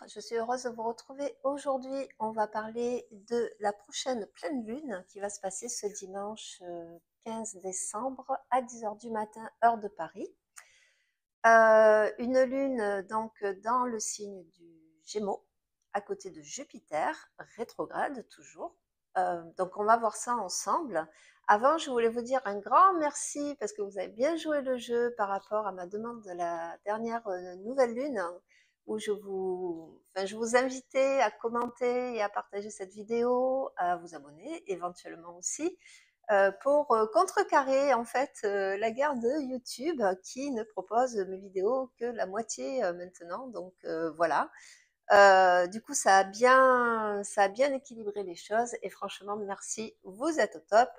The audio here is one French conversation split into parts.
je suis heureuse de vous retrouver. Aujourd'hui, on va parler de la prochaine pleine lune qui va se passer ce dimanche 15 décembre à 10 heures du matin, heure de Paris. Une lune donc dans le signe du Gémeaux, à côté de Jupiter, rétrograde toujours. Donc on va voir ça ensemble. Avant, je voulais vous dire un grand merci parce que vous avez bien joué le jeu par rapport à ma demande de la dernière nouvelle lune où je vous invitais à commenter et à partager cette vidéo, à vous abonner éventuellement aussi pour contrecarrer en fait la guerre de YouTube qui ne propose mes vidéos que la moitié maintenant. Donc voilà. Du coup, ça a bien équilibré les choses et franchement, merci, vous êtes au top.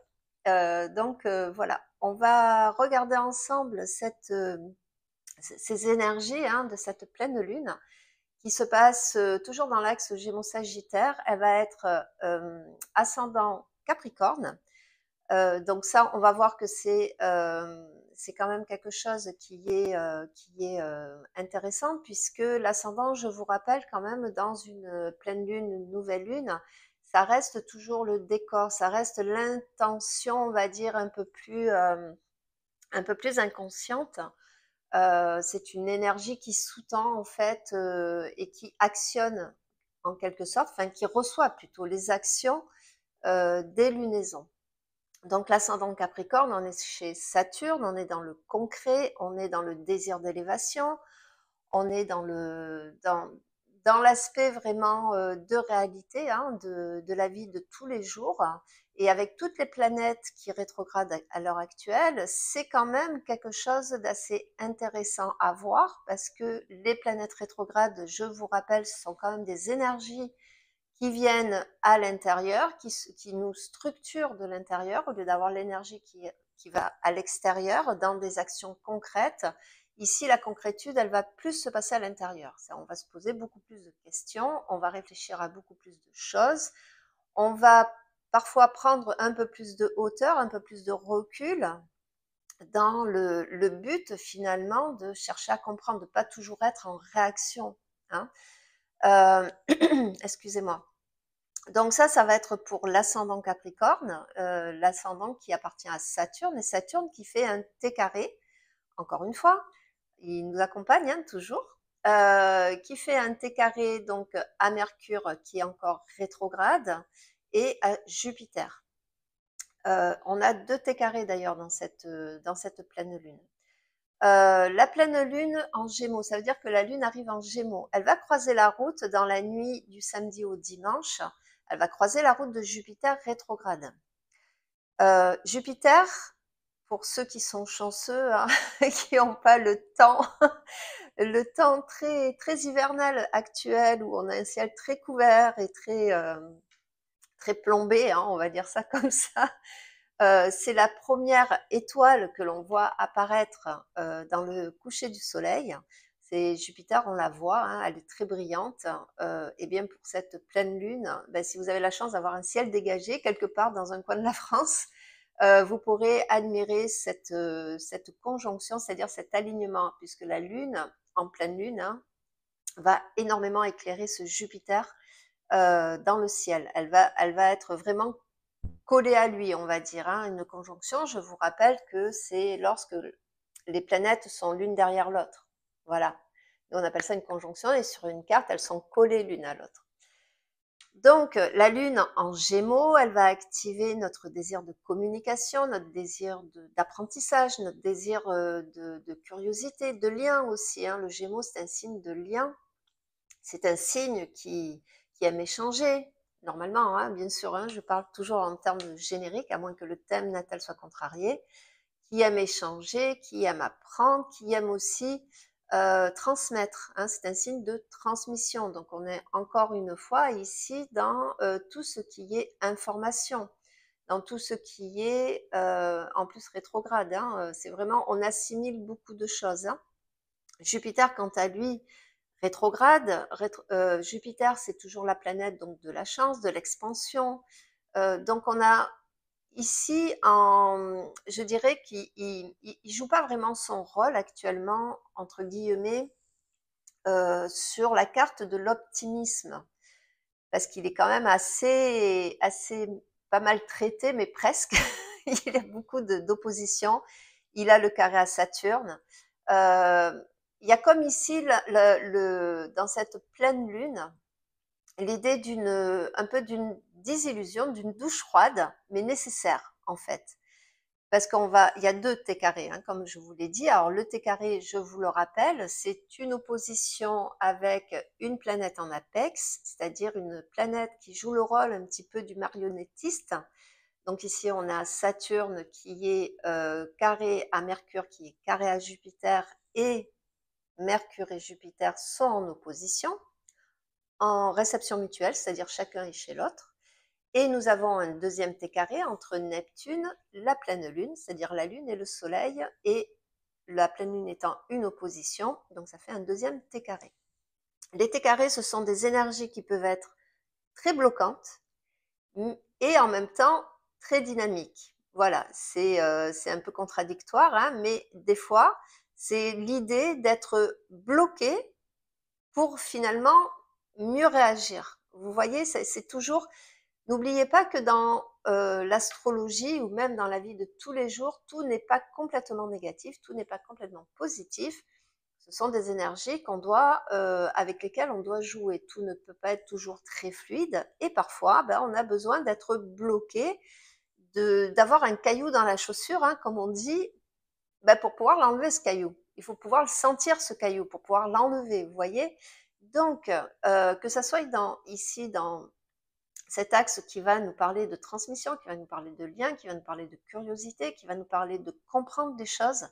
Voilà, on va regarder ensemble ces énergies de cette pleine lune qui se passe toujours dans l'axe Gémeaux-Sagittaire. Elle va être ascendant Capricorne. Donc ça, on va voir que c'est quand même quelque chose qui est intéressant puisque l'ascendant, je vous rappelle quand même, dans une pleine lune, une nouvelle lune, ça reste toujours le décor, ça reste l'intention, on va dire, un peu plus inconsciente. C'est une énergie qui sous-tend en fait et qui actionne en quelque sorte, enfin qui reçoit plutôt les actions des lunaisons. Donc l'ascendant Capricorne, on est chez Saturne, on est dans le concret, on est dans le désir d'élévation, on est dans l'aspect vraiment de réalité de la vie de tous les jours. Et avec toutes les planètes qui rétrogradent à l'heure actuelle, c'est quand même quelque chose d'assez intéressant à voir parce que les planètes rétrogrades, je vous rappelle, ce sont quand même des énergies qui viennent à l'intérieur, qui nous structurent de l'intérieur au lieu d'avoir l'énergie qui va à l'extérieur dans des actions concrètes. Ici, la concrétude, elle va plus se passer à l'intérieur. On va se poser beaucoup plus de questions, on va réfléchir à beaucoup plus de choses, on va parfois prendre un peu plus de hauteur, un peu plus de recul dans le but finalement de chercher à comprendre, de ne pas toujours être en réaction. Hein. Excusez-moi. Donc ça va être pour l'ascendant Capricorne, l'ascendant qui appartient à Saturne, et Saturne qui fait un T carré, encore une fois, il nous accompagne toujours, qui fait un T carré donc à Mercure qui est encore rétrograde et à Jupiter. On a 2 T carrés d'ailleurs dans cette pleine lune. La pleine lune en Gémeaux, ça veut dire que la lune arrive en Gémeaux. Elle va croiser la route dans la nuit du samedi au dimanche. Elle va croiser la route de Jupiter rétrograde. Jupiter, pour ceux qui sont chanceux, qui n'ont pas le temps très, très hivernal actuel où on a un ciel très couvert et très plombé, on va dire ça comme ça. C'est la première étoile que l'on voit apparaître dans le coucher du soleil. C'est Jupiter, on la voit, elle est très brillante. Et bien pour cette pleine lune, si vous avez la chance d'avoir un ciel dégagé quelque part dans un coin de la France, vous pourrez admirer cette conjonction, c'est-à-dire cet alignement, puisque la lune, en pleine lune, va énormément éclairer ce Jupiter dans le ciel. Elle va être vraiment collée à lui, on va dire. Une conjonction, je vous rappelle que c'est lorsque les planètes sont l'une derrière l'autre. Voilà. Et on appelle ça une conjonction et sur une carte, elles sont collées l'une à l'autre. Donc, la lune en Gémeaux, elle va activer notre désir de communication, notre désir d'apprentissage, notre désir de curiosité, de lien aussi. Le Gémeaux, c'est un signe de lien. C'est un signe qui aime échanger, normalement, bien sûr, je parle toujours en termes génériques, à moins que le thème natal soit contrarié, qui aime échanger, qui aime apprendre, qui aime aussi transmettre. C'est un signe de transmission. Donc, on est encore une fois ici dans tout ce qui est information, dans tout ce qui est en plus rétrograde. C'est vraiment, on assimile beaucoup de choses. Jupiter, quant à lui, rétrograde. Jupiter, c'est toujours la planète donc de la chance, de l'expansion. Donc on a ici, je dirais qu'il joue pas vraiment son rôle actuellement, entre guillemets, sur la carte de l'optimisme, parce qu'il est quand même assez pas mal traité, mais presque. Il a beaucoup d'opposition. Il a le carré à Saturne. Il y a comme ici, dans cette pleine lune, l'idée un peu d'une désillusion, d'une douche froide, mais nécessaire en fait. Parce il y a deux T carrés, hein, comme je vous l'ai dit. Alors le T carré, je vous le rappelle, c'est une opposition avec une planète en apex, c'est-à-dire une planète qui joue le rôle un petit peu du marionnettiste. Donc ici, on a Saturne qui est carré à Mercure, qui est carré à Jupiter, et Mercure et Jupiter sont en opposition, en réception mutuelle, c'est-à-dire chacun est chez l'autre. Et nous avons un deuxième T carré entre Neptune, la pleine lune, c'est-à-dire la lune et le soleil, et la pleine lune étant une opposition, donc ça fait un deuxième T carré. Les T carrés, ce sont des énergies qui peuvent être très bloquantes et en même temps très dynamiques. Voilà, c'est un peu contradictoire, hein, mais des fois, c'est l'idée d'être bloqué pour finalement mieux réagir. Vous voyez, c'est toujours. N'oubliez pas que dans l'astrologie ou même dans la vie de tous les jours, tout n'est pas complètement négatif, tout n'est pas complètement positif. Ce sont des énergies avec lesquelles on doit jouer. Tout ne peut pas être toujours très fluide et parfois, on a besoin d'être bloqué, d'avoir un caillou dans la chaussure, hein, comme on dit, pour pouvoir l'enlever ce caillou. Il faut pouvoir le sentir ce caillou pour pouvoir l'enlever. Vous voyez. Donc, que ça soit ici dans cet axe qui va nous parler de transmission, qui va nous parler de lien, qui va nous parler de curiosité, qui va nous parler de comprendre des choses,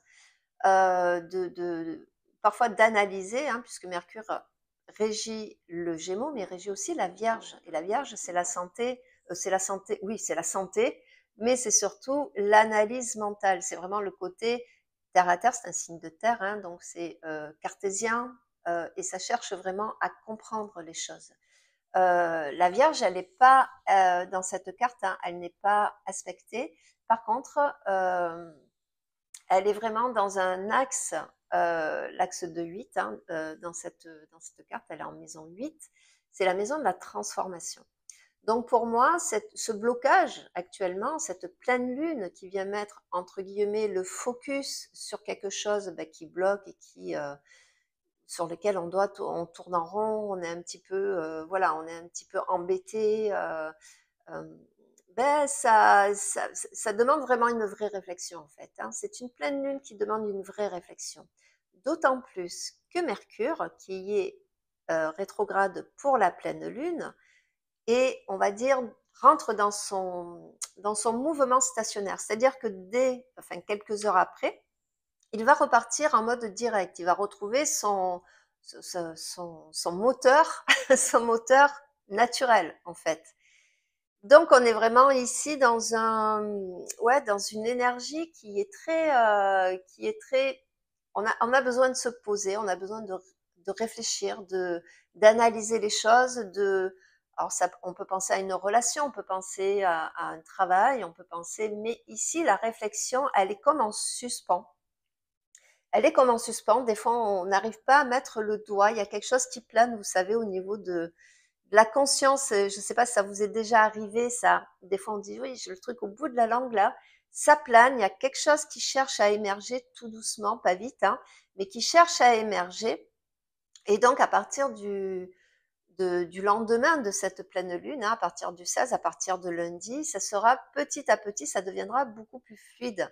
parfois d'analyser, hein, puisque Mercure régit le Gémeaux, mais régit aussi la Vierge. Et la Vierge, c'est la santé, oui, c'est la santé, mais c'est surtout l'analyse mentale. C'est vraiment le côté terre à terre, c'est un signe de terre, hein, donc c'est cartésien, et ça cherche vraiment à comprendre les choses. La Vierge, elle n'est pas dans cette carte, hein, elle n'est pas aspectée. Par contre, elle est vraiment dans un axe, l'axe de 8, hein, dans cette carte, elle est en maison 8. C'est la maison de la transformation. Donc pour moi, ce blocage actuellement, cette pleine lune qui vient mettre entre guillemets le focus sur quelque chose qui bloque et sur lequel on tourne en rond, on est un petit peu, voilà, on est un petit peu embêté. Ça demande vraiment une vraie réflexion en fait, hein. C'est une pleine lune qui demande une vraie réflexion. D'autant plus que Mercure, qui est rétrograde pour la pleine lune, et on va dire rentre dans son mouvement stationnaire. C'est-à-dire que quelques heures après, il va repartir en mode direct. Il va retrouver son moteur, son moteur naturel, en fait. Donc, on est vraiment ici dans une énergie on a besoin de se poser, on a besoin de réfléchir, d'analyser les choses, alors on peut penser à une relation, on peut penser à un travail, mais ici, la réflexion, elle est comme en suspens. Elle est comme en suspens. Des fois, on n'arrive pas à mettre le doigt. Il y a quelque chose qui plane, vous savez, au niveau de la conscience. Je ne sais pas si ça vous est déjà arrivé, ça. Des fois, on dit, oui, j'ai le truc au bout de la langue, là. Ça plane. Il y a quelque chose qui cherche à émerger tout doucement, pas vite, hein, mais qui cherche à émerger. Et donc, à partir du lendemain de cette pleine lune, hein, à partir du 16, à partir de lundi, ça sera petit à petit, ça deviendra beaucoup plus fluide.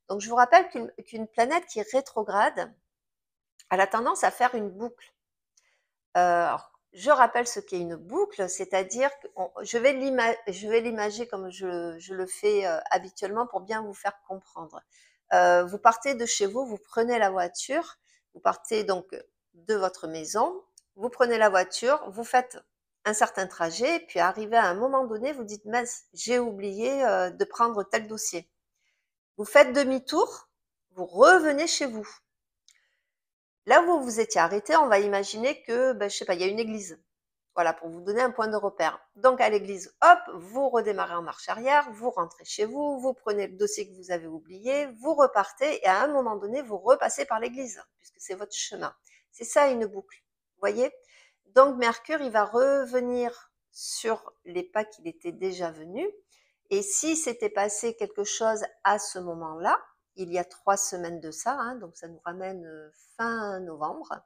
Donc, je vous rappelle qu'une planète qui est rétrograde, elle a tendance à faire une boucle. Alors, je rappelle ce qu'est une boucle, c'est-à-dire que je vais l'imager comme je le fais habituellement pour bien vous faire comprendre. Vous partez de chez vous, vous prenez la voiture, vous partez donc de votre maison, vous prenez la voiture, vous faites un certain trajet, puis arrivé à un moment donné, vous dites, mince, j'ai oublié de prendre tel dossier. Vous faites demi-tour, vous revenez chez vous. Là où vous vous étiez arrêté, on va imaginer que, je sais pas, il y a une église. Voilà, pour vous donner un point de repère. Donc à l'église, hop, vous redémarrez en marche arrière, vous rentrez chez vous, vous prenez le dossier que vous avez oublié, vous repartez et à un moment donné, vous repassez par l'église, puisque c'est votre chemin. C'est ça une boucle. voyez? Donc Mercure, il va revenir sur les pas qu'il était déjà venu. Et si s'était passé quelque chose à ce moment-là, il y a 3 semaines de ça, hein, donc ça nous ramène fin novembre,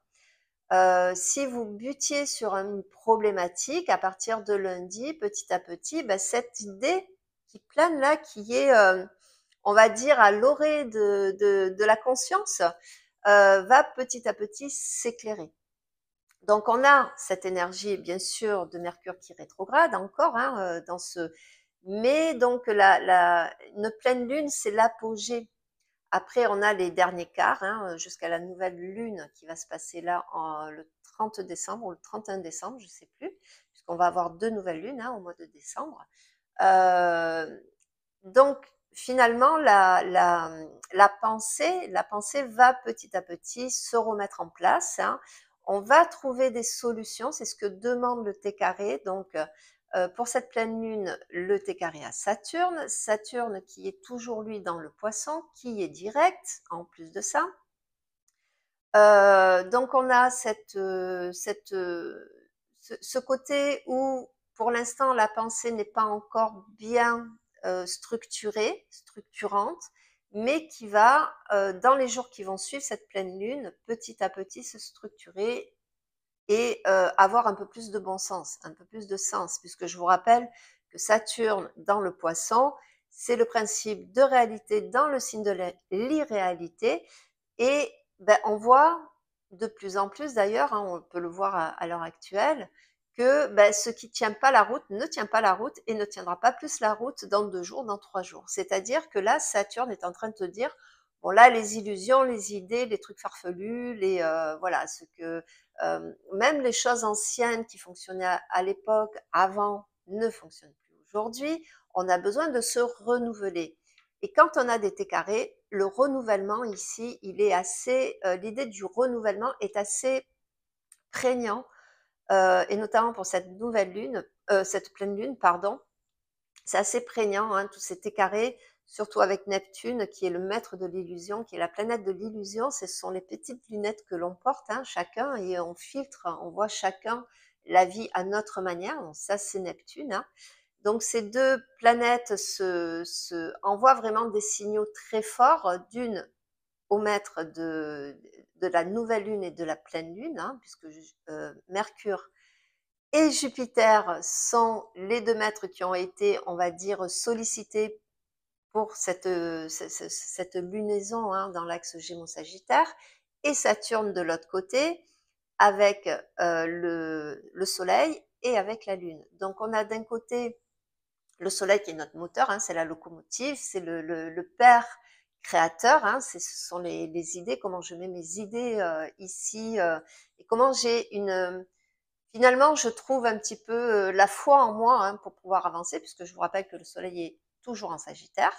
si vous butiez sur une problématique, à partir de lundi, petit à petit, bah, cette idée qui plane là, qui est, on va dire, à l'orée de la conscience, va petit à petit s'éclairer. Donc on a cette énergie, bien sûr, de Mercure qui rétrograde encore, hein, dans ce... Mais donc une pleine lune, c'est l'apogée. Après, on a les derniers quarts, hein, jusqu'à la nouvelle lune qui va se passer là le 30 décembre ou le 31 décembre, je ne sais plus, puisqu'on va avoir 2 nouvelles lunes, hein, au mois de décembre. Donc, finalement, la pensée va petit à petit se remettre en place, hein. On va trouver des solutions, c'est ce que demande le T carré. Donc, pour cette pleine lune, le T carré à Saturne, Saturne qui est toujours lui dans le Poisson, qui est direct en plus de ça. Donc on a ce côté où pour l'instant la pensée n'est pas encore bien structurante, mais qui va, dans les jours qui vont suivre cette pleine lune, petit à petit se structurer et avoir un peu plus de bon sens, un peu plus de sens, puisque je vous rappelle que Saturne dans le Poisson, c'est le principe de réalité dans le signe de l'irréalité. Et ben, on voit de plus en plus d'ailleurs, hein, on peut le voir à l'heure actuelle, que ben, ce qui ne tient pas la route ne tient pas la route et ne tiendra pas plus la route dans 2 jours, dans 3 jours. C'est-à-dire que là, Saturne est en train de te dire, bon là, les illusions, les idées, les trucs farfelus, voilà, même les choses anciennes qui fonctionnaient à l'époque, avant, ne fonctionnent plus aujourd'hui. On a besoin de se renouveler. Et quand on a des T carrés, le renouvellement ici, l'idée du renouvellement est assez prégnant, et notamment pour cette nouvelle lune, cette pleine lune, pardon, c'est assez prégnant, hein, tous ces T carrés, surtout avec Neptune, qui est le maître de l'illusion, qui est la planète de l'illusion. Ce sont les petites lunettes que l'on porte, hein, chacun, et on filtre, on voit chacun la vie à notre manière. Donc ça, c'est Neptune, hein. Donc ces 2 planètes envoient vraiment des signaux très forts, d'une au maître de la nouvelle lune et de la pleine lune, hein, puisque Mercure et Jupiter sont les 2 maîtres qui ont été, on va dire, sollicités pour cette lunaison, hein, dans l'axe Gémeaux-Sagittaire, et Saturne de l'autre côté, avec le Soleil et avec la Lune. Donc on a d'un côté le Soleil qui est notre moteur, hein, c'est la locomotive, c'est le père créateur, hein, ce sont les idées, comment je mets mes idées ici, et comment finalement je trouve un petit peu la foi en moi, hein, pour pouvoir avancer, puisque je vous rappelle que le Soleil est toujours en Sagittaire,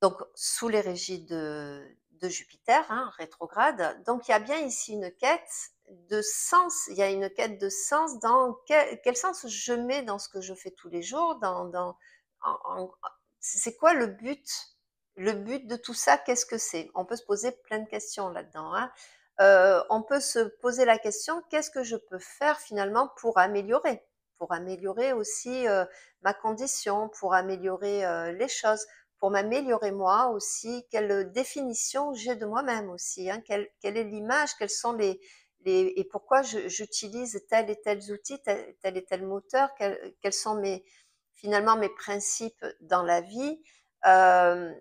donc sous les régies de Jupiter, hein, rétrograde. Donc il y a bien ici une quête de sens, il y a une quête de sens dans quel sens je mets dans ce que je fais tous les jours, c'est quoi le but? Le but de tout ça, qu'est-ce que c'est? On peut se poser plein de questions là-dedans, hein. On peut se poser la question, qu'est-ce que je peux faire finalement pour améliorer? Pour améliorer aussi ma condition, pour améliorer les choses, pour m'améliorer moi aussi, quelle définition j'ai de moi-même aussi, hein, quelle est l'image, quels sont et pourquoi j'utilise tel et tel outil, tel et tel moteur, quels sont finalement mes principes dans la vie.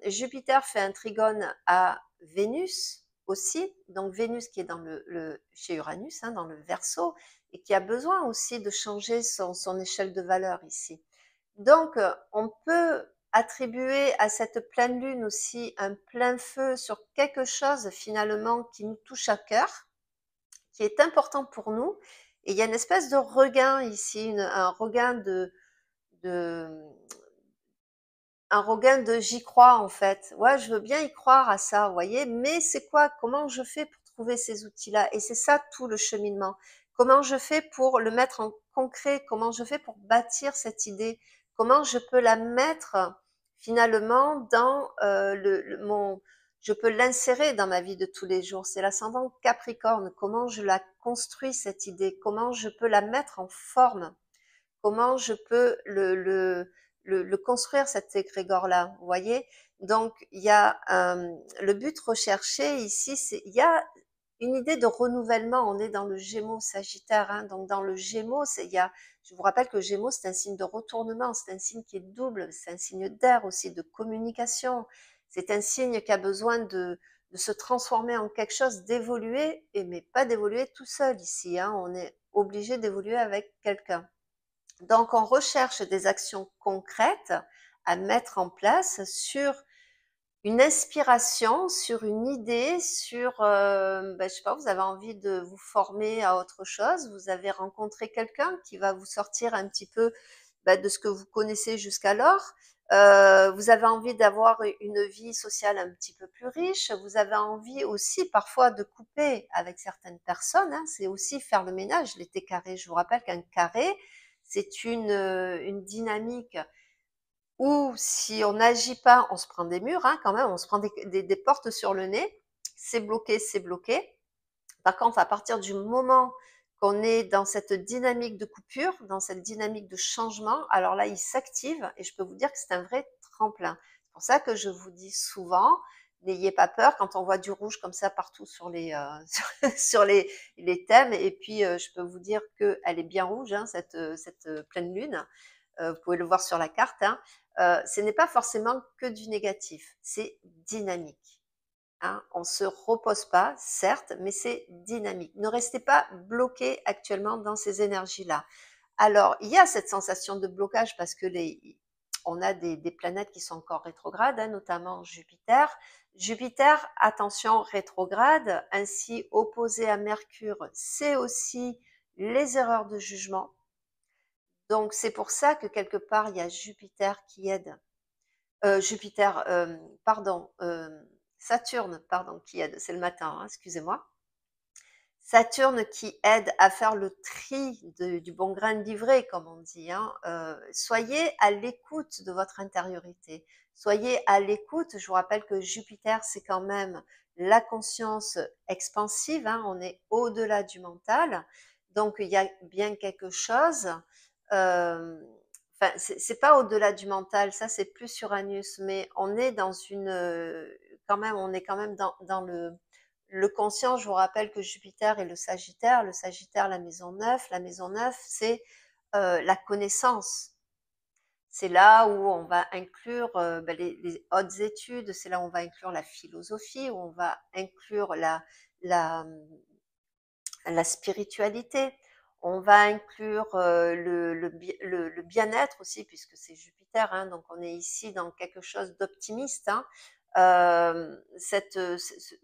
Jupiter fait un trigone à Vénus aussi, donc Vénus qui est chez Uranus, hein, dans le Verseau, et qui a besoin aussi de changer son échelle de valeur ici. Donc, on peut attribuer à cette pleine lune aussi un plein feu sur quelque chose finalement qui nous touche à cœur, qui est important pour nous. Et il y a une espèce de regain ici, un regain de, un regain de j'y crois en fait. Ouais, je veux bien y croire à ça, vous voyez, mais c'est quoi? Comment je fais pour trouver ces outils-là? Et c'est ça tout le cheminement. Comment je fais pour le mettre en concret? Comment je fais pour bâtir cette idée? Comment je peux la mettre finalement dans je peux l'insérer dans ma vie de tous les jours. C'est l'ascendant Capricorne. Comment je la construis, cette idée? Comment je peux la mettre en forme? Comment je peux le construire, cet égrégore-là? Vous voyez? Donc, il y a le but recherché ici, il y a une idée de renouvellement. On est dans le Gémeaux Sagittaire, hein, donc dans le Gémeaux, je vous rappelle que le Gémeaux, c'est un signe de retournement, c'est un signe qui est double, c'est un signe d'air aussi, de communication. C'est un signe qui a besoin de se transformer en quelque chose, d'évoluer, mais pas d'évoluer tout seul ici, hein. On est obligé d'évoluer avec quelqu'un. Donc, on recherche des actions concrètes à mettre en place sur une inspiration, sur une idée, sur, je sais pas, vous avez envie de vous former à autre chose, vous avez rencontré quelqu'un qui va vous sortir un petit peu de ce que vous connaissez jusqu'alors. Vous avez envie d'avoir une vie sociale un petit peu plus riche. Vous avez envie aussi parfois de couper avec certaines personnes, hein. C'est aussi faire le ménage, l'été carré. Je vous rappelle qu'un carré, c'est une dynamique où si on n'agit pas, on se prend des murs, hein, quand même, on se prend des portes sur le nez. C'est bloqué, c'est bloqué. Par contre, à partir du moment qu'on est dans cette dynamique de coupure, dans cette dynamique de changement, alors là, il s'active et je peux vous dire que c'est un vrai tremplin. C'est pour ça que je vous dis souvent, n'ayez pas peur quand on voit du rouge comme ça partout sur sur les thèmes. Et puis, je peux vous dire qu'elle est bien rouge, hein, cette pleine lune. Vous pouvez le voir sur la carte, hein. Ce n'est pas forcément que du négatif, c'est dynamique. Hein. On ne se repose pas, certes, mais c'est dynamique. Ne restez pas bloqué actuellement dans ces énergies-là. Alors, il y a cette sensation de blocage parce que on a des planètes qui sont encore rétrogrades, hein, notamment Jupiter. Jupiter, attention, rétrograde, ainsi opposé à Mercure, c'est aussi les erreurs de jugement. Donc, c'est pour ça que quelque part, il y a Jupiter qui aide. Jupiter, pardon, Saturne, pardon, qui aide, c'est le matin, hein, excusez-moi. Saturne qui aide à faire le tri du bon grain de livret, comme on dit, hein. Soyez à l'écoute de votre intériorité. Soyez à l'écoute. Je vous rappelle que Jupiter, c'est quand même la conscience expansive, hein. On est au-delà du mental. Donc, il y a bien quelque chose. Enfin, c'est pas au-delà du mental, ça c'est plus Uranus, mais on est dans quand même, on est quand même dans le conscient. Je vous rappelle que Jupiter est le Sagittaire, la maison 9. La maison 9, c'est la connaissance. C'est là où on va inclure les hautes études, c'est là où on va inclure la philosophie, où on va inclure la, la spiritualité. On va inclure le bien-être aussi, puisque c'est Jupiter, hein, donc on est ici dans quelque chose d'optimiste, hein.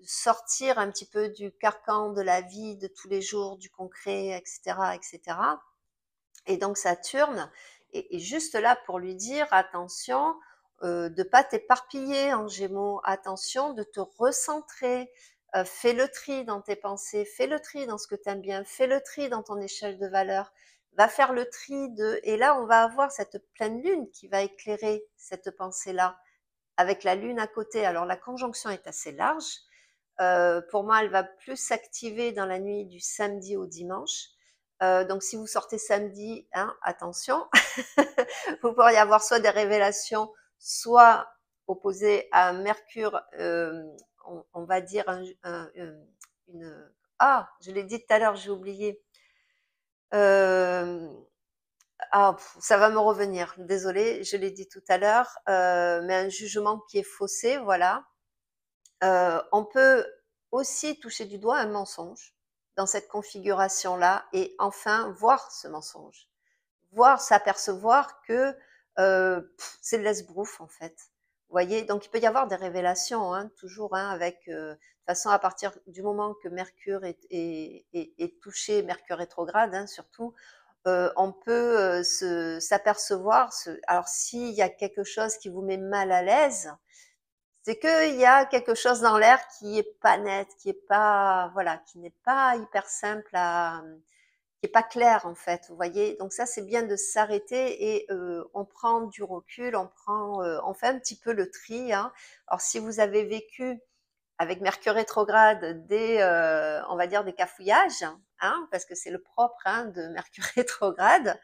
Sortir un petit peu du carcan de la vie de tous les jours, du concret, etc., etc. Et donc Saturne est juste là pour lui dire attention, de pas t'éparpiller en Gémeaux, attention de te recentrer, fais le tri dans tes pensées, fais le tri dans ce que tu aimes bien, fais le tri dans ton échelle de valeur, va faire le tri et là on va avoir cette pleine lune qui va éclairer cette pensée-là avec la lune à côté. Alors la conjonction est assez large. Pour moi, elle va plus s'activer dans la nuit du samedi au dimanche. Donc si vous sortez samedi, hein, attention, vous pourriez avoir soit des révélations, soit opposées à Mercure, on va dire une... Ah, je l'ai dit tout à l'heure, j'ai oublié. Ça va me revenir, désolée, je l'ai dit tout à l'heure, mais un jugement qui est faussé, voilà. On peut aussi toucher du doigt un mensonge dans cette configuration-là et enfin voir ce mensonge. Voir, s'apercevoir que c'est de l'esbrouffe en fait. Vous voyez, donc il peut y avoir des révélations, hein, toujours, hein, avec de toute façon à partir du moment que Mercure est touché, Mercure rétrograde, hein, surtout, on peut s'apercevoir. Alors s'il y a quelque chose qui vous met mal à l'aise, c'est qu'il y a quelque chose dans l'air qui est pas net, qui est pas, voilà, qui n'est pas hyper simple qui est pas clair en fait, vous voyez. Donc ça, c'est bien de s'arrêter et on prend du recul, on fait un petit peu le tri, hein. Alors si vous avez vécu avec Mercure rétrograde, on va dire des cafouillages, hein, parce que c'est le propre hein, de Mercure rétrograde,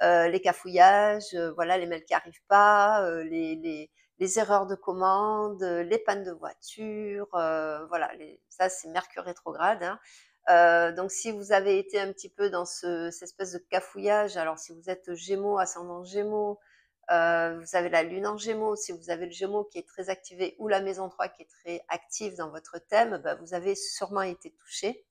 les cafouillages, voilà, les mails qui arrivent pas, les erreurs de commande, les pannes de voiture, voilà, ça c'est Mercure rétrograde. Hein. Donc si vous avez été un petit peu dans cette espèce de cafouillage, alors si vous êtes Gémeaux, ascendant Gémeaux, vous avez la Lune en Gémeaux, si vous avez le Gémeaux qui est très activé ou la maison 3 qui est très active dans votre thème, bah, vous avez sûrement été touché.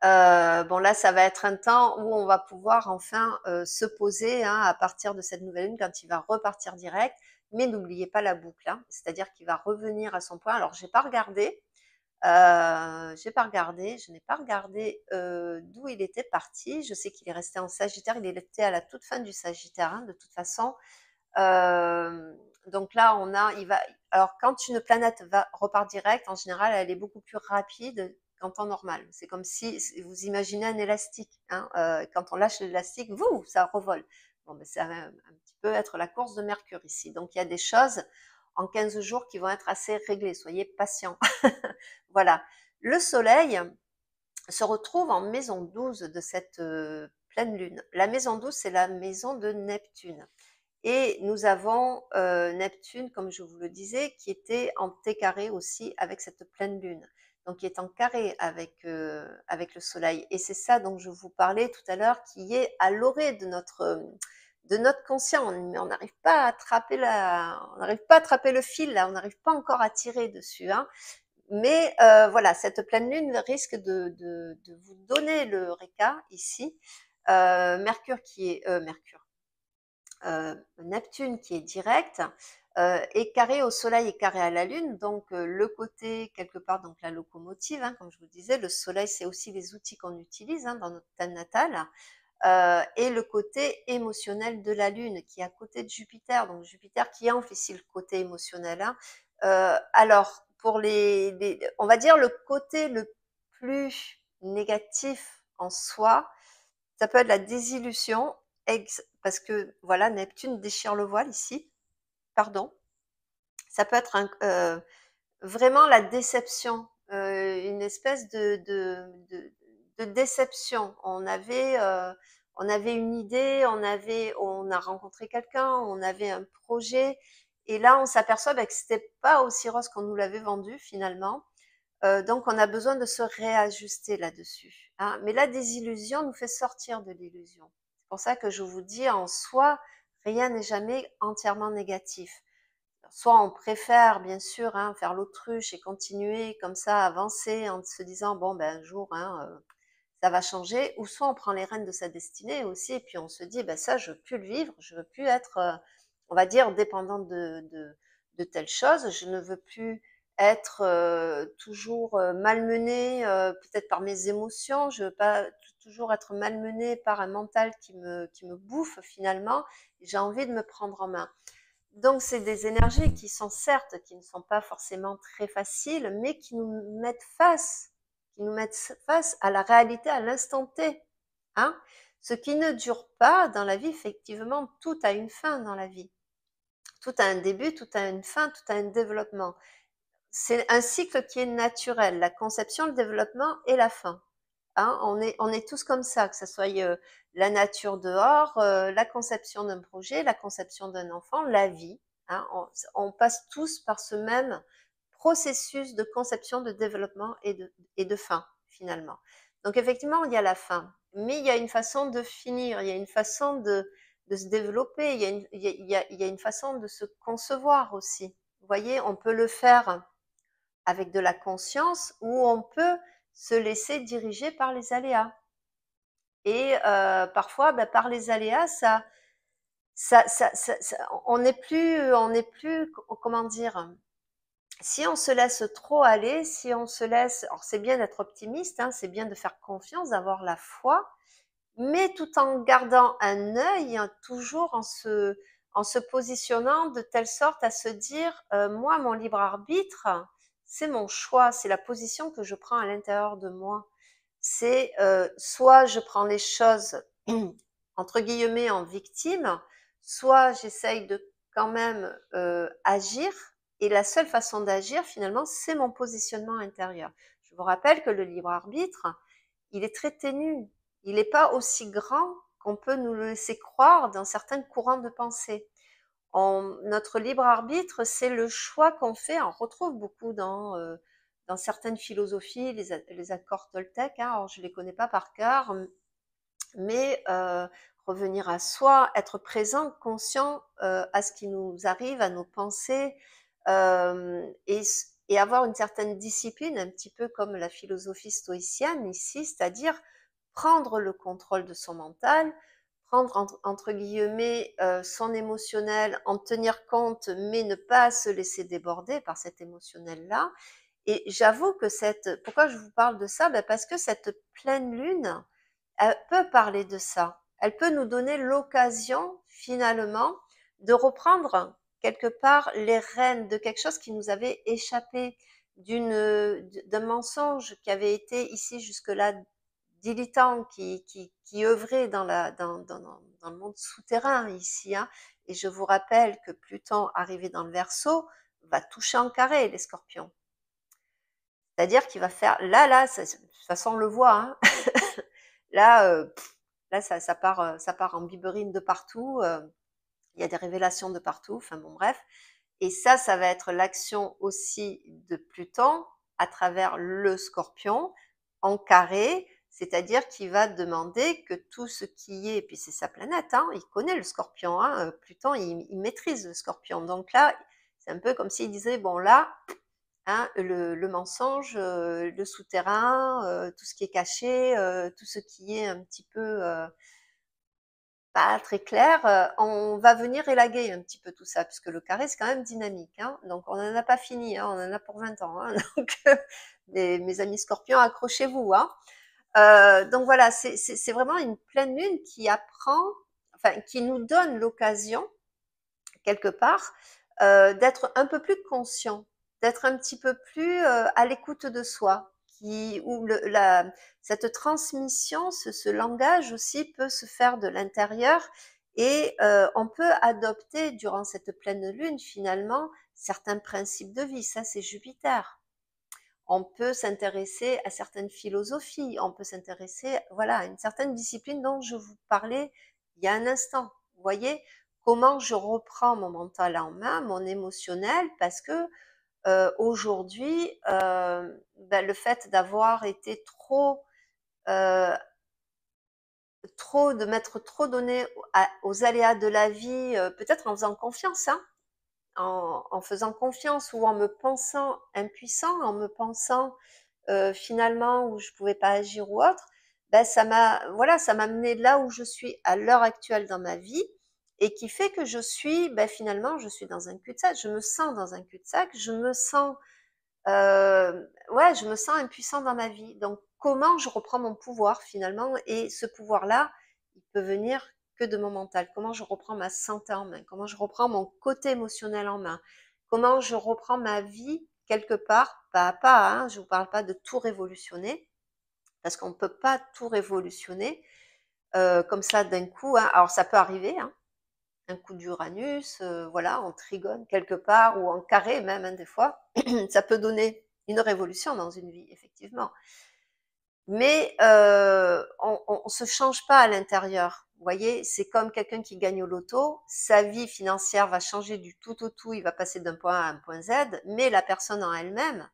Bon là, ça va être un temps où on va pouvoir enfin se poser hein, à partir de cette nouvelle lune quand il va repartir direct. Mais n'oubliez pas la boucle, hein, c'est-à-dire qu'il va revenir à son point. Alors je n'ai pas regardé d'où il était parti. Je sais qu'il est resté en Sagittaire, il était à la toute fin du Sagittaire hein, de toute façon. Donc là, alors quand une planète repart direct, en général, elle est beaucoup plus rapide qu'en temps normal. C'est comme si vous imaginez un élastique. Hein, quand on lâche l'élastique, ça revole. Bon, ben, ça va un petit peu être la course de Mercure ici. Donc il y a des choses en 15 jours qui vont être assez réglées. Soyez patients. Voilà. Le Soleil se retrouve en maison 12 de cette pleine lune. La maison 12, c'est la maison de Neptune. Et nous avons Neptune, comme je vous le disais, qui était en T carré aussi avec cette pleine lune. Donc qui est en carré avec le Soleil. Et c'est ça dont je vous parlais tout à l'heure, qui est à l'orée de notre conscient. Mais on n'arrive pas à attraper le fil là, on n'arrive pas encore à tirer dessus. Hein. Mais voilà, cette pleine lune risque de vous donner le réca ici. Mercure qui est Neptune qui est direct est carré au Soleil et carré à la Lune, donc le côté quelque part donc la locomotive, hein, comme je vous disais, le Soleil c'est aussi les outils qu'on utilise hein, dans notre thème natal, et le côté émotionnel de la Lune qui est à côté de Jupiter, donc Jupiter qui amplifie le côté émotionnel. Hein. Alors pour on va dire le côté le plus négatif en soi, ça peut être la désillusion, parce que voilà, Neptune déchire le voile ici, pardon. Ça peut être vraiment la déception, une espèce de déception. On avait une idée, on a rencontré quelqu'un, on avait un projet, et là on s'aperçoit que c'était pas aussi rose qu'on nous l'avait vendu finalement. Donc on a besoin de se réajuster là-dessus. Hein. Mais la désillusion nous fait sortir de l'illusion. C'est pour ça que je vous dis, en soi, rien n'est jamais entièrement négatif. Soit on préfère, bien sûr, hein, faire l'autruche et continuer comme ça, avancer en se disant, bon, ben un jour, hein, ça va changer, ou soit on prend les rênes de sa destinée aussi, et puis on se dit, ben ça, je veux plus le vivre, je veux plus être, on va dire, dépendante de telle chose, je ne veux plus être toujours malmenée, peut-être par mes émotions, je veux pas toujours être malmenée par un mental qui me bouffe finalement, j'ai envie de me prendre en main. Donc, c'est des énergies qui ne sont pas forcément très faciles, mais qui nous mettent face à la réalité à l'instant T. Hein. Ce qui ne dure pas dans la vie, effectivement, tout a une fin dans la vie. Tout a un début, tout a une fin, tout a un développement. C'est un cycle qui est naturel, la conception, le développement et la fin. Hein, on est tous comme ça, que ce soit la nature dehors, la conception d'un projet, la conception d'un enfant, la vie. Hein, on passe tous par ce même processus de conception, de développement et de fin, finalement. Donc effectivement, il y a la fin, mais il y a une façon de finir, il y a une façon de se développer, il y a une façon de se concevoir aussi. Vous voyez, on peut le faire avec de la conscience ou on peut se laisser diriger par les aléas. Et parfois, ben, par les aléas, on n'est plus, comment dire, si on se laisse trop aller, si on se laisse, alors c'est bien d'être optimiste, hein, c'est bien de faire confiance, d'avoir la foi, mais tout en gardant un œil, hein, toujours en se positionnant de telle sorte à se dire, moi, mon libre arbitre, c'est mon choix, c'est la position que je prends à l'intérieur de moi. C'est soit je prends les choses entre guillemets en victime, soit j'essaye de quand même agir, et la seule façon d'agir, finalement, c'est mon positionnement intérieur. Je vous rappelle que le libre arbitre, il est très ténu. Il n'est pas aussi grand qu'on peut nous le laisser croire dans certains courants de pensée. Notre libre arbitre, c'est le choix qu'on fait. On retrouve beaucoup dans certaines philosophies, les accords Toltec. Hein, alors je les connais pas par cœur, mais revenir à soi, être présent, conscient à ce qui nous arrive, à nos pensées, et avoir une certaine discipline, un petit peu comme la philosophie stoïcienne ici, c'est-à-dire prendre le contrôle de son mental, prendre entre guillemets son émotionnel, en tenir compte, mais ne pas se laisser déborder par cet émotionnel-là. Et j'avoue que pourquoi je vous parle de ça? Ben parce que cette pleine lune, elle peut parler de ça. Elle peut nous donner l'occasion, finalement, de reprendre quelque part les rênes de quelque chose qui nous avait échappé, d'un mensonge qui avait été ici jusque-là dilettant, qui œuvrait dans le monde souterrain ici. Hein. Et je vous rappelle que Pluton, arrivé dans le Verseau, va toucher en carré les scorpions. C'est-à-dire qu'il va faire, là, de toute façon on le voit, hein. Là, là ça part en biberine de partout, il y a des révélations de partout, enfin bon bref. Et ça va être l'action aussi de Pluton à travers le Scorpion en carré, c'est-à-dire qu'il va demander que tout ce qui est, et puis c'est sa planète, hein, il connaît le Scorpion, hein, Pluton il maîtrise le Scorpion, donc là c'est un peu comme s'il disait bon là, hein, le mensonge, le souterrain, tout ce qui est caché, tout ce qui est un petit peu pas très clair, on va venir élaguer un petit peu tout ça, puisque le carré c'est quand même dynamique, hein, donc on n'en a pas fini, hein, on en a pour 20 ans, hein, donc mes amis scorpions, accrochez-vous. Hein. Donc voilà, c'est vraiment une pleine lune qui apprend, enfin qui nous donne l'occasion quelque part d'être un peu plus conscient, d'être un petit peu plus à l'écoute de soi, où cette transmission, ce langage aussi peut se faire de l'intérieur et on peut adopter durant cette pleine lune finalement certains principes de vie. Ça, c'est Jupiter. On peut s'intéresser à certaines philosophies, on peut s'intéresser voilà, à une certaine discipline dont je vous parlais il y a un instant. Vous voyez comment je reprends mon mental en main, mon émotionnel, parce que aujourd'hui, le fait d'avoir été euh, de m'être trop donné aux aléas de la vie, peut-être en faisant confiance, hein, en faisant confiance ou en me pensant impuissant, en me pensant finalement où je pouvais pas agir ou autre, ben ça m'a mené là où je suis à l'heure actuelle dans ma vie et qui fait que finalement je suis dans un cul-de-sac, je me sens dans un cul-de-sac, je me sens impuissant dans ma vie. Donc comment je reprends mon pouvoir finalement, et ce pouvoir-là, il peut venir que de mon mental. Comment je reprends ma santé en main, comment je reprends mon côté émotionnel en main, comment je reprends ma vie quelque part, pas à pas, hein, je vous parle pas de tout révolutionner, parce qu'on ne peut pas tout révolutionner comme ça d'un coup. Hein. Alors ça peut arriver, hein, un coup d'Uranus, voilà, en trigone quelque part, ou en carré même, hein, des fois, ça peut donner une révolution dans une vie, effectivement. Mais on se change pas à l'intérieur. Vous voyez, c'est comme quelqu'un qui gagne au loto, sa vie financière va changer du tout au tout, il va passer d'un point A à un point Z, mais la personne en elle-même,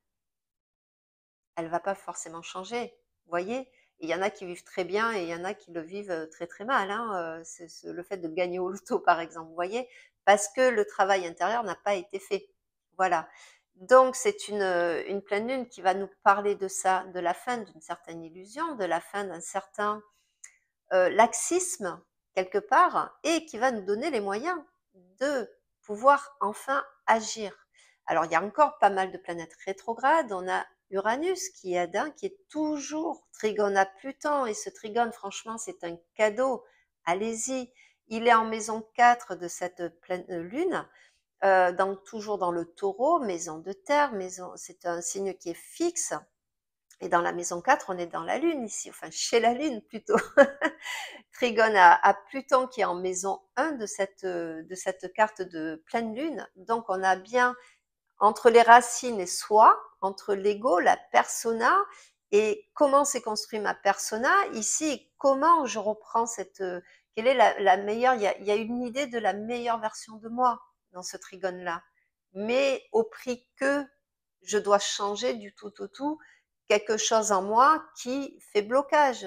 elle va pas forcément changer. Vous voyez, il y en a qui vivent très bien et il y en a qui le vivent très très mal. Hein. C'est le fait de gagner au loto, par exemple. Vous voyez, parce que le travail intérieur n'a pas été fait. Voilà. Donc c'est une pleine lune qui va nous parler de ça, de la fin d'une certaine illusion, de la fin d'un certain laxisme quelque part, et qui va nous donner les moyens de pouvoir enfin agir. Alors il y a encore pas mal de planètes rétrogrades, on a Uranus qui aide, hein, qui est toujours trigone à Pluton, et ce trigone franchement c'est un cadeau, allez-y, il est en maison 4 de cette pleine lune, toujours dans le taureau, maison de terre, c'est un signe qui est fixe, et dans la maison 4 on est dans la lune ici, enfin chez la lune plutôt. Trigone à Pluton qui est en maison 1 de cette carte de pleine lune. Donc on a bien entre les racines et soi, entre l'ego, la persona, et comment s'est construit ma persona ici, comment je reprends quelle est la meilleure, il y a une idée de la meilleure version de moi dans ce trigone-là, mais au prix que je dois changer du tout au tout quelque chose en moi qui fait blocage,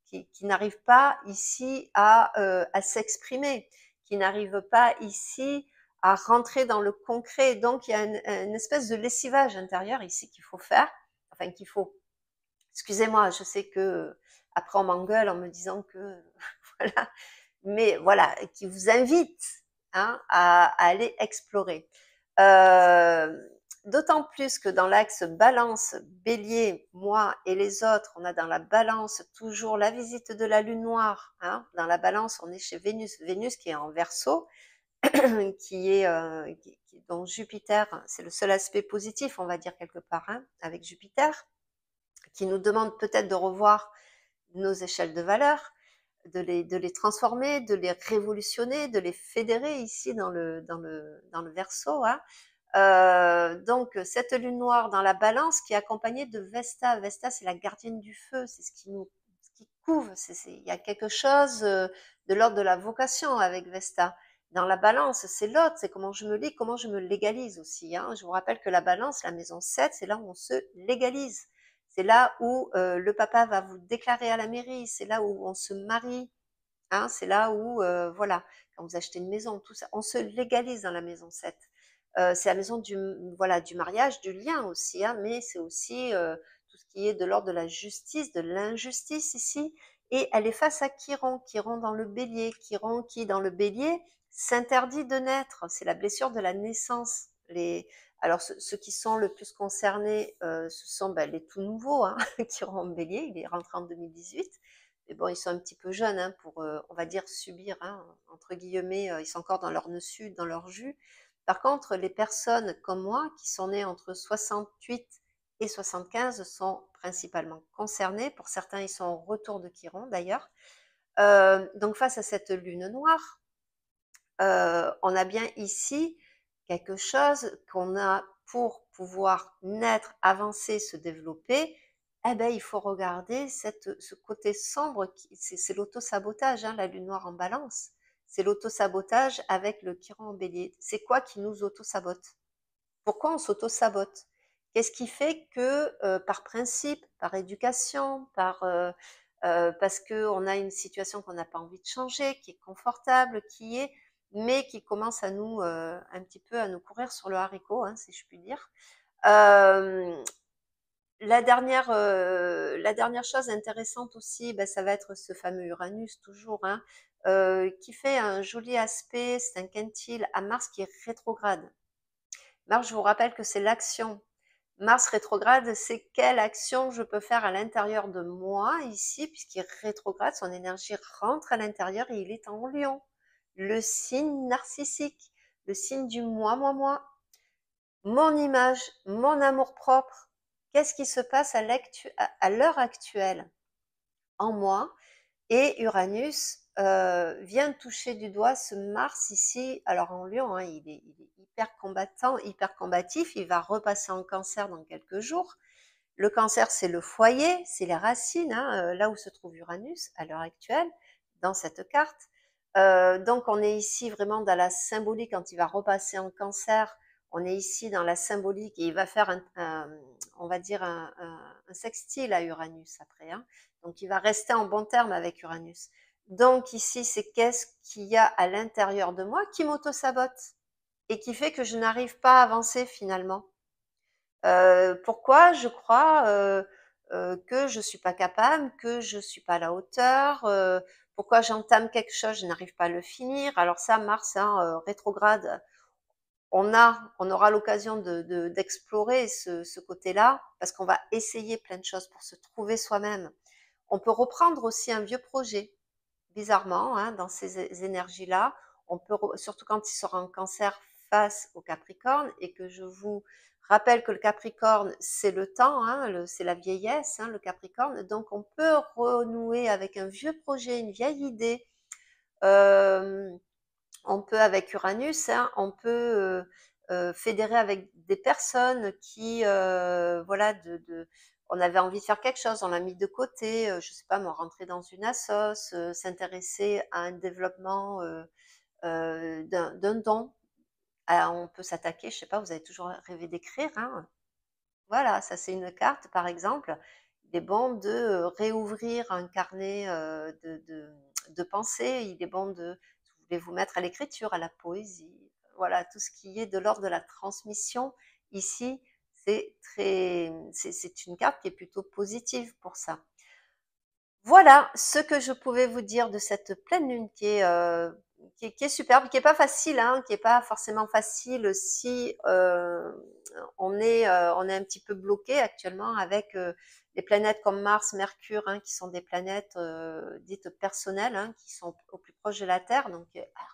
qui n'arrive pas ici à s'exprimer, qui n'arrive pas ici à rentrer dans le concret. Donc, il y a une espèce de lessivage intérieur ici qu'il faut faire, enfin qu'il faut. Excusez-moi, je sais que après on m'engueule en me disant que voilà, mais voilà, qui vous invite hein, à aller explorer. Euh, D'autant plus que dans l'axe balance, bélier, moi et les autres, on a dans la balance toujours la visite de la lune noire. Hein. Dans la balance, on est chez Vénus, Vénus qui est en verso, dont Jupiter, c'est le seul aspect positif, on va dire quelque part, hein, avec Jupiter, qui nous demande peut-être de revoir nos échelles de valeur, de les transformer, de les révolutionner, de les fédérer ici dans le verso. Hein. Donc, cette lune noire dans la balance qui est accompagnée de Vesta. Vesta, c'est la gardienne du feu, c'est ce qui couve. Il y a quelque chose de l'ordre de la vocation avec Vesta. Dans la balance, c'est l'autre, c'est comment je me lis, comment je me légalise aussi. Hein. Je vous rappelle que la balance, la maison 7, c'est là où on se légalise. C'est là où le papa va vous déclarer à la mairie, c'est là où on se marie, hein, c'est là où, voilà, quand vous achetez une maison, tout ça, on se légalise dans la maison 7. C'est la maison voilà, du mariage, du lien aussi, hein, mais c'est aussi tout ce qui est de l'ordre de la justice, de l'injustice ici. Et elle est face à Chiron, Chiron dans le bélier, Chiron qui, dans le bélier, s'interdit de naître. C'est la blessure de la naissance. Alors, ceux qui sont le plus concernés, ce sont ben, les tout nouveaux. Hein. Chiron en bélier, il est rentré en 2018. Mais bon, ils sont un petit peu jeunes hein, pour, on va dire, subir, hein, entre guillemets, ils sont encore dans leur dessus, dans leur jus. Par contre, les personnes comme moi, qui sont nées entre 68 et 75, sont principalement concernées. Pour certains, ils sont au retour de Chiron, d'ailleurs. Donc, face à cette lune noire, on a bien ici quelque chose qu'on a pour pouvoir naître, avancer, se développer. Eh ben, il faut regarder ce côté sombre, c'est l'auto-sabotage, hein, la lune noire en balance. C'est l'auto-sabotage avec le Chiron en bélier. C'est quoi qui nous auto-sabote? Pourquoi on s'auto-sabote? Qu'est-ce qui fait que, par principe, par éducation, parce qu'on a une situation qu'on n'a pas envie de changer, qui est confortable, mais qui commence à nous, un petit peu à nous courir sur le haricot, hein, si je puis dire. Euh, la dernière chose intéressante aussi, ben, ça va être ce fameux Uranus, toujours, hein, qui fait un joli aspect, c'est un quintile à Mars qui est rétrograde. Mars, je vous rappelle que c'est l'action. Mars rétrograde, c'est quelle action je peux faire à l'intérieur de moi ici, puisqu'il est rétrograde, son énergie rentre à l'intérieur et il est en Lion. Le signe narcissique, le signe du moi, moi, moi. Mon image, mon amour-propre. Qu'est-ce qui se passe à l'heure actuelle en moi? Et Uranus vient toucher du doigt ce Mars ici. Alors en Lion, hein, il est hyper combattant, hyper combatif. Il va repasser en Cancer dans quelques jours. Le Cancer, c'est le foyer, c'est les racines, hein, là où se trouve Uranus à l'heure actuelle, dans cette carte. Donc on est ici vraiment dans la symbolique. Quand il va repasser en Cancer, on est ici dans la symbolique et il va faire on va dire un sextile à Uranus après. Hein. Donc il va rester en bon terme avec Uranus. Donc ici, c'est qu'est-ce qu'il y a à l'intérieur de moi qui m'auto-sabote et qui fait que je n'arrive pas à avancer finalement. Pourquoi je crois que je suis pas capable, que je suis pas à la hauteur, pourquoi j'entame quelque chose, je n'arrive pas à le finir. Alors ça, Mars, hein, rétrograde, on aura l'occasion d'explorer ce côté-là, parce qu'on va essayer plein de choses pour se trouver soi-même. On peut reprendre aussi un vieux projet, bizarrement, hein, dans ces énergies-là. On peut, surtout quand il sera en Cancer face au Capricorne, et que je vous rappelle que le Capricorne, c'est le temps, hein, c'est la vieillesse, hein, le Capricorne. Donc, on peut renouer avec un vieux projet, une vieille idée. Euh, on peut, avec Uranus, hein, on peut fédérer avec des personnes qui, voilà, on avait envie de faire quelque chose, on l'a mis de côté, je sais pas moi, rentrer dans une assos, s'intéresser à un développement, d'un don. Ah, on peut s'attaquer, je sais pas, vous avez toujours rêvé d'écrire, hein? Voilà, ça c'est une carte par exemple. Il est bon de, réouvrir un carnet, de pensées. Il est bon de si vous voulez vous mettre à l'écriture, à la poésie, voilà, tout ce qui est de l'ordre de la transmission. Ici, c'est une carte qui est plutôt positive pour ça. Voilà ce que je pouvais vous dire de cette pleine lune qui est superbe, qui est pas facile, hein, qui est pas forcément facile si on est un petit peu bloqué actuellement avec les planètes comme Mars, Mercure, hein, qui sont des planètes dites personnelles, hein, qui sont au plus proche de la Terre. Donc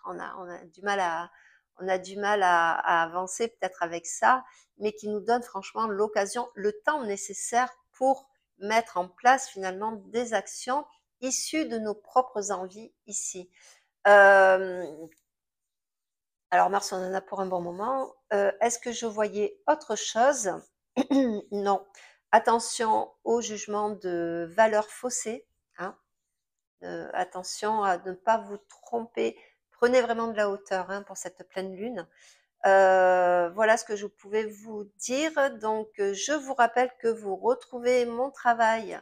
on a du mal à avancer peut-être avec ça, mais qui nous donne franchement l'occasion, le temps nécessaire pour mettre en place finalement des actions issues de nos propres envies ici. Alors Mars, on en a pour un bon moment. Est-ce que je voyais autre chose? Non. Attention au jugement de valeur faussée, hein. Attention à ne pas vous tromper. Prenez vraiment de la hauteur, hein, pour cette pleine lune. Voilà ce que je pouvais vous dire. Donc, je vous rappelle que vous retrouvez mon travail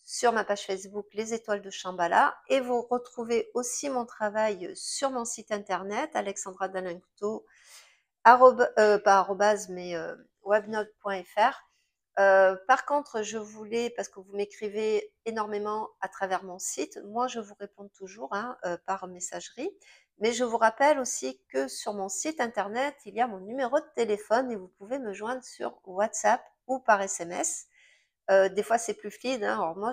sur ma page Facebook Les Étoiles de Shambhala et vous retrouvez aussi mon travail sur mon site internet alexandradalancouteau, pas arrobase, mais webnote.fr. Par contre, je voulais, parce que vous m'écrivez énormément à travers mon site, moi je vous réponds toujours, hein, par messagerie, mais je vous rappelle aussi que sur mon site internet, il y a mon numéro de téléphone et vous pouvez me joindre sur WhatsApp ou par SMS. Des fois c'est plus fluide, hein. Alors moi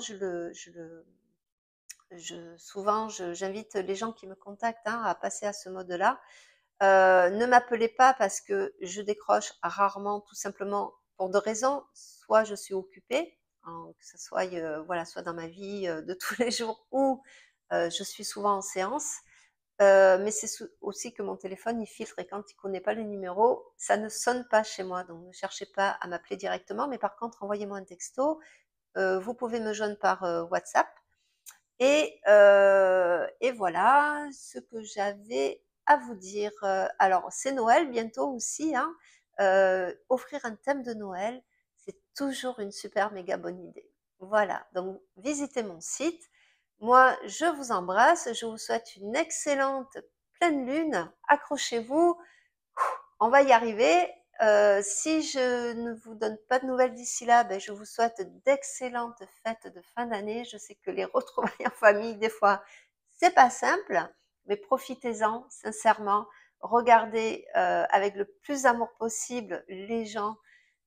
souvent j'invite les gens qui me contactent, hein, à passer à ce mode-là. Ne m'appelez pas parce que je décroche rarement, tout simplement pour 2 raisons. Soit je suis occupée, hein, que ce soit, voilà, soit dans ma vie, de tous les jours ou, je suis souvent en séance. Mais c'est aussi que mon téléphone, il filtre et quand il connaît pas le numéro, ça ne sonne pas chez moi. Donc ne cherchez pas à m'appeler directement, mais par contre, envoyez-moi un texto. Vous pouvez me joindre par, WhatsApp et voilà ce que j'avais à vous dire. Alors, c'est Noël bientôt aussi, hein. Offrir un thème de Noël, c'est toujours une super méga bonne idée. Voilà, donc visitez mon site. Moi, je vous embrasse, je vous souhaite une excellente pleine lune. Accrochez-vous, on va y arriver. Si je ne vous donne pas de nouvelles d'ici là, ben, je vous souhaite d'excellentes fêtes de fin d'année. Je sais que les retrouvailles en famille, des fois, c'est pas simple, mais profitez-en, sincèrement. Regardez avec le plus d'amour possible les gens,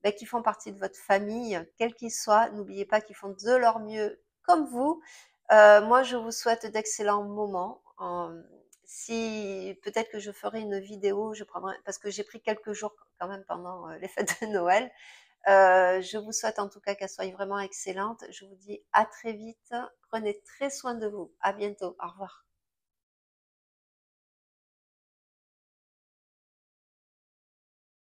ben, qui font partie de votre famille, quels qu'ils soient. N'oubliez pas qu'ils font de leur mieux comme vous. Moi, je vous souhaite d'excellents moments. Si peut-être que je ferai une vidéo, je prendrai parce que j'ai pris quelques jours quand même pendant les fêtes de Noël. Je vous souhaite en tout cas qu'elles soient vraiment excellentes. Je vous dis à très vite. Prenez très soin de vous. À bientôt. Au revoir.